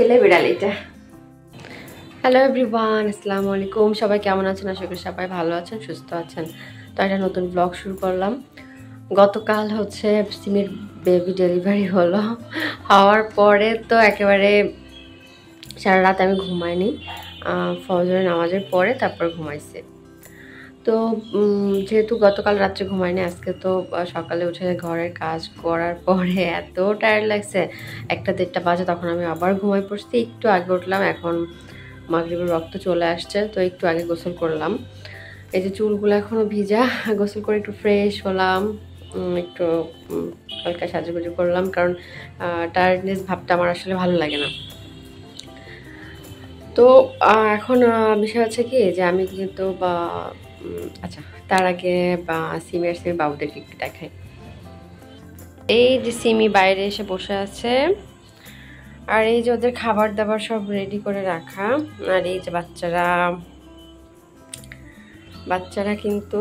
ছেলে বিড়াল এটা। হ্যালো এভরিওয়ান, আসসালামু আলাইকুম। সবাই কেমন আছেন? আশা করি সবাই ভালো আছেন, সুস্থ আছেন। তো একটা নতুন ব্লগ শুরু করলাম। গতকাল হচ্ছে সিমির বেবি ডেলিভারি হলো। হওয়ার পরে তো একেবারে সারা রাত আমি ঘুমাইনি। ফজরের নামাজের পরে তারপর ঘুমাইছি। তো যেহেতু গতকাল রাত্রে ঘুমাইনি, আজকে তো সকালে উঠে ঘরের কাজ করার পরে এত টায়ার্ড লাগছে, 1টা-1:30 বাজে, তখন আমি আবার ঘুমাই পড়ছি। একটু আগে উঠলাম, এখন মাগরিবের রক্ত চলে আসছে, তো একটু আগে গোসল করলাম। এই যে চুলগুলো এখনও ভিজা, গোসল করে একটু ফ্রেশ হলাম, একটু হালকা সাজুগুজু করলাম, কারণ টায়ার্ডনেস ভাবটা আমার আসলে ভালো লাগে না। তো এখন বিষয় হচ্ছে কি যে আমি কিন্তু আচ্ছা, তার আগে সিমি বাবুদেরকে একটু দেখাই। এই যে সিমি বাইরে এসে বসে আছে, আর এই যে ওদের খাবার দাবার সব রেডি করে রাখা। আর এই যে বাচ্চারা কিন্তু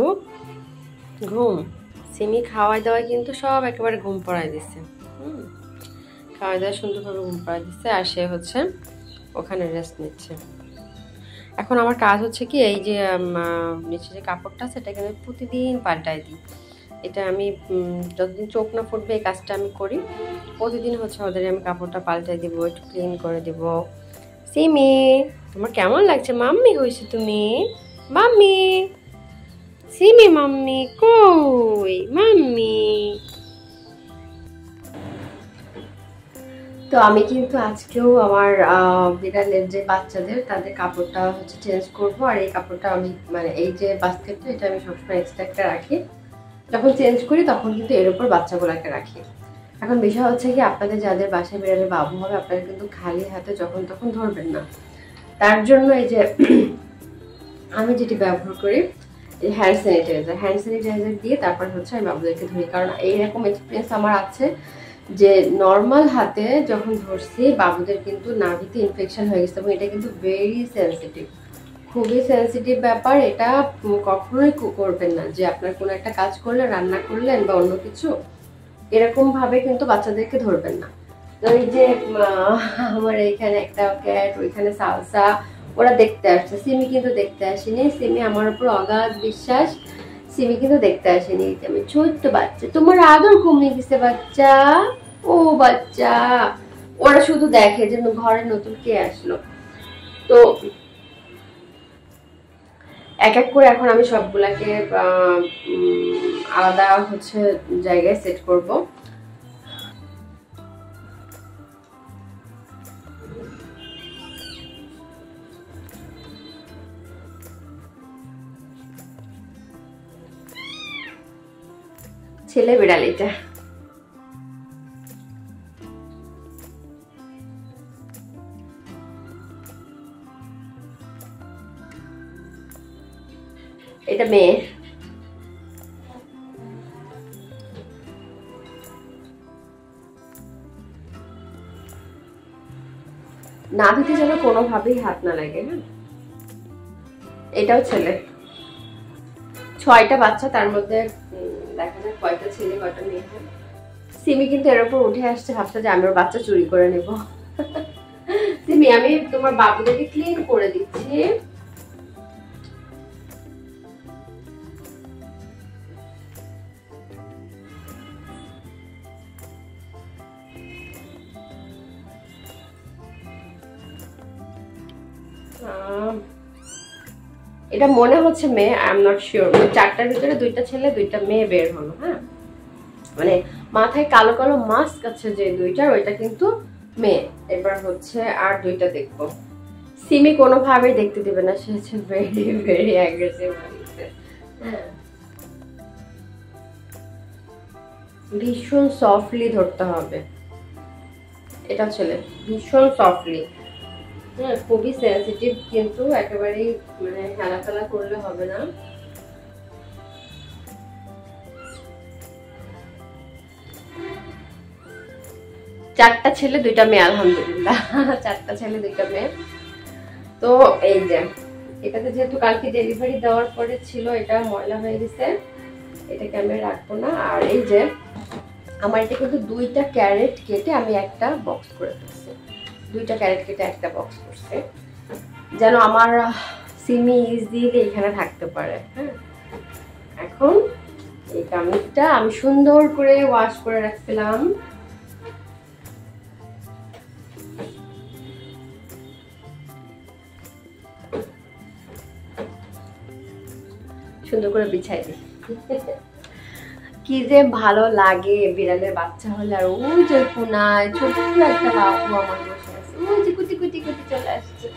ঘুম, সিমি খাওয়াই দাওয়াই কিন্তু সব একেবারে ঘুম পাড়ায় দিচ্ছে। খাওয়াই দাওয়া সুন্দরভাবে ঘুম পাড়ায় দিচ্ছে, আর সে হচ্ছে ওখানে রেস্ট নিচ্ছে। এখন আমার কাজ হচ্ছে কি, এই যে নিচে যে কাপড়টা সেটাকে আমি প্রতিদিন পাল্টাই দিই। এটা আমি যতদিন চোখ না ফুটবে এই কাজটা আমি করি। প্রতিদিন হচ্ছে ওদের আমি কাপড়টা পাল্টাই দিব, একটু ক্লিন করে দিব। সিমি, তোমার কেমন লাগছে? মাম্মি হয়েছে তুমি? মাম্মি, সিমি মাম্মি কই? মাম্মি। তো আমি কিন্তু আজকেও আমার বিড়ালের যে বাচ্চাদের তাদের কাপড়টা হচ্ছে চেঞ্জ করব। আর এই কাপড়টা আমি মানে এই যে বাস্কেটটা, এটা আমি সবসময় এক্সট্রা একটা রাখি। যখন চেঞ্জ করি তখন কিন্তু এর উপর বাচ্চাগুলোকে রাখি। এখন বিষয় হচ্ছে কি, আপনাদের যাদের বাসায় বিড়ালের বাবু হবে, আপনারা কিন্তু খালি হাতে যখন তখন ধরবেন না। তার জন্য এই যে আমি যেটি ব্যবহার করি, এই হ্যান্ড স্যানিটাইজার দিয়ে তারপর হচ্ছে আমি বাবুদেরকে ধরি। কারণ এইরকম এক্সপিরিয়েন্স আমার আছে যে নর্মাল হাতে যখন ধরছি বাবুদের কিন্তু নাভিতে ইনফেকশন হয়ে গেছে, এবং এটা কিন্তু ভেরি সেন্সিটিভ, খুবই সেন্সিটিভ ব্যাপার। এটা কখনোই করবেন না যে আপনার কোনো একটা কাজ করলেন, রান্না করলেন বা অন্য কিছু, এরকম ভাবে কিন্তু বাচ্চাদেরকে ধরবেন না। তো এই যে আমার এইখানে একটা ক্যাট, ওইখানে সালসা, ওরা দেখতে আসছে, সিমি কিন্তু দেখতে আসেনি। সিমি আমার উপর অগাধ বিশ্বাস, সিমি কিন্তু দেখতে আসেনি। আমি ছোট্ট বাচ্চা, তোমার আদর কমিয়ে দিছে বাচ্চা, ও বাচ্চা। ওরা শুধু দেখে যে ঘরে নতুন কে আসলো। তো এক এক করে এখন আমি সবগুলাকে আলাদা হচ্ছে জায়গায় সেট করব। ছেলে বিড়াল এটা। এটা মেয়ে। নাভিতে যেন কোনোভাবেই হাত না লাগে। হ্যাঁ, এটাও ছেলে। 6টা বাচ্চা, তার মধ্যে দেখা যাক কয়টা ছেলে কয়টা মেয়ে হয়। সিমি কিন্তু এর উপর উঠে আসছে, ভাবছে যে আমি ওর বাচ্চা চুরি করে নেব। সিমি, আমি তোমার বাবুদেরকে ক্লিন করে দিচ্ছি। এটা মনে হচ্ছে মেয়ে, আই এম নট শিওর। 4টার ভিতরে 2টা ছেলে 2টা মেয়ে বের হলো। হ্যাঁ, মানে মাথায় কালো কালো মাস্ক আছে যে 2টার, ওইটা কিন্তু মেয়ে। এবার হচ্ছে আর 2টা দেখবো। সিমি কোনোভাবেই দেখতে দিবে না, সে হচ্ছে ভেরি ভেরি অ্যাগ্রেসিভ। হ্যাঁ, ভীষণ সফটলি ধরতে হবে। এটা ছেলে, ভীষণ সফটলি। হ্যাঁ, খুবই সেন্সিটিভ, কিন্তু একেবারেই মানে হেলাফেলা করলে হবে না। চারটা ছেলে 2টা মেয়ে, আলহামদুলিল্লাহ। 4টা ছেলে 2টা মেয়ে। তো এই যে এটাতে যেহেতু কালকে ডেলিভারি দেওয়ার পরে ছিল, এটা ময়লা হয়ে গেছে, এটাকে আমি রাখবো না। আর এই যে আমার এটা কিন্তু 2টা ক্যারেট কেটে আমি একটা বক্স করে ফেলছি। 2টা ক্যারেট কেটে একটা বক্স করছে, যেন আমার সিমি ইজিলি এখানে থাকতে পারে। হ্যাঁ, এখন এই কামিজটা আমি সুন্দর করে ওয়াশ করে রাখছিলাম। সুন্দর করে বিছাই দিই। কি যে ভালো লাগে বিড়ালের বাচ্চা হলে। আর ওই যে কোনায় ছোট্ট একটা বাবু আমার বসে আছে, ওই যে কুটি কুটি কুটি চলে আসছে।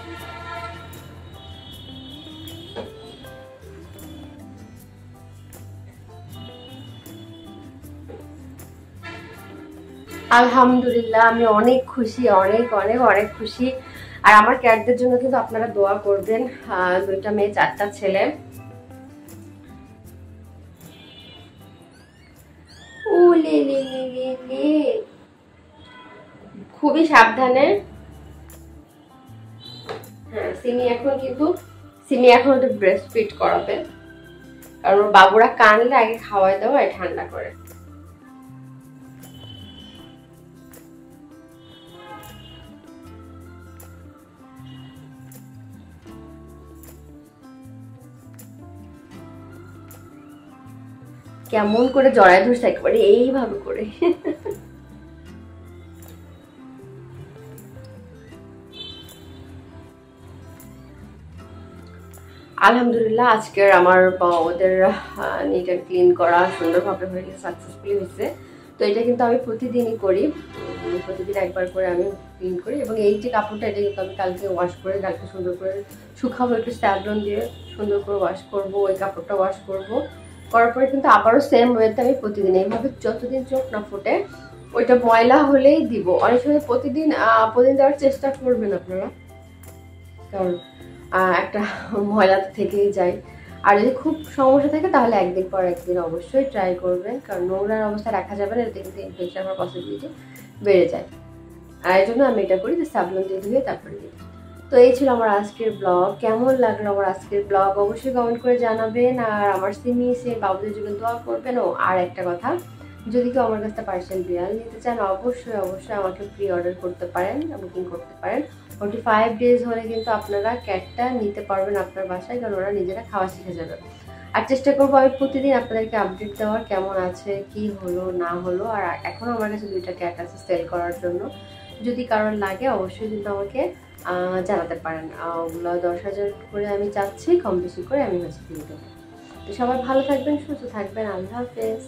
আলহামদুলিল্লাহ, আমি অনেক খুশি, অনেক অনেক অনেক খুশি। আর আমার ক্যাটদের জন্য কিন্তু আপনারা দোয়া করবেন। 2টা মেয়ে 4টা ছেলে। খুবই সাবধানে। হ্যাঁ, সিমি এখন ওদের ব্রেস্ট ফিড করাবে, কারণ ওর বাবুরা কানলে আগে খাওয়াই দেওয়া ঠান্ডা করে। কেমন করে জড়ায় ধরছে একেবারে এইভাবে করে। আলহামদুলিল্লাহ, আজকের আমার ওদের নিট অ্যান্ড ক্লিন করা সুন্দরভাবে হয়ে গেছে, সাকসেসফুলি হয়েছে। তো এটা কিন্তু আমি প্রতিদিনই করি, প্রতিদিন একবার করে আমি ক্লিন করি। এবং এই যে কাপড়টা, এটা কিন্তু আমি কালকে ওয়াশ করে কালকে সুন্দর করে শুকাবো, একটু স্যাভলন দিয়ে সুন্দর করে ওয়াশ করবো। ওই কাপড়টা ওয়াশ করবো, করার পরে কিন্তু আবারও সেম ওয়েতে আমি প্রতিদিন এইভাবে যতদিন চোখ না ফোটে ওইটা ময়লা হলেই দিব। অনেক সময় প্রতিদিন দেওয়ার চেষ্টা করবেন আপনারা, কারণ একটা ময়লা তো থেকেই যায়। আর যদি খুব সমস্যা থাকে তাহলে একদিন পর একদিন অবশ্যই ট্রাই করবেন, কারণ নোংরার অবস্থা রাখা যাবে না, এতে কিন্তু ইনফেকশন হওয়ার পসিবিলিটি বেড়ে যায়। আর এই জন্য আমি এটা করি যে সাবলন দিয়ে ধুয়ে তারপরে দিই। তো এই ছিল আমার আজকের ব্লগ। কেমন লাগলো আমার আজকের ব্লগ অবশ্যই কমেন্ট করে জানাবেন। আর আমার সিমি সে বাবুদের জন্য দোয়া করবেন। ও আর একটা কথা, যদি কেউ আমার কাছে পার্সিয়ান বিড়াল নিতে চান অবশ্যই অবশ্যই আমাকে প্রি অর্ডার করতে পারেন, বুকিং করতে পারেন। 45 ডেজ হলে কিন্তু আপনারা ক্যাটটা নিতে পারবেন আপনার বাসায়, কারণ ওরা নিজেরা খাওয়া শিখে যাবে। আর চেষ্টা করবো আমি প্রতিদিন আপনাদেরকে আপডেট দেওয়ার, কেমন আছে, কি হলো না হলো। আর এখনও আমার কাছে 2টা ক্যাট আছে সেল করার জন্য, যদি কারোর লাগে অবশ্যই কিন্তু আমাকে জানাতে পারেন। ওগুলো 10,000 করে আমি চাচ্ছি, কম বেশি করে আমি কিনে দেবো। তো সবাই ভালো থাকবেন, সুস্থ থাকবেন, আল্লাহ হাফেজ।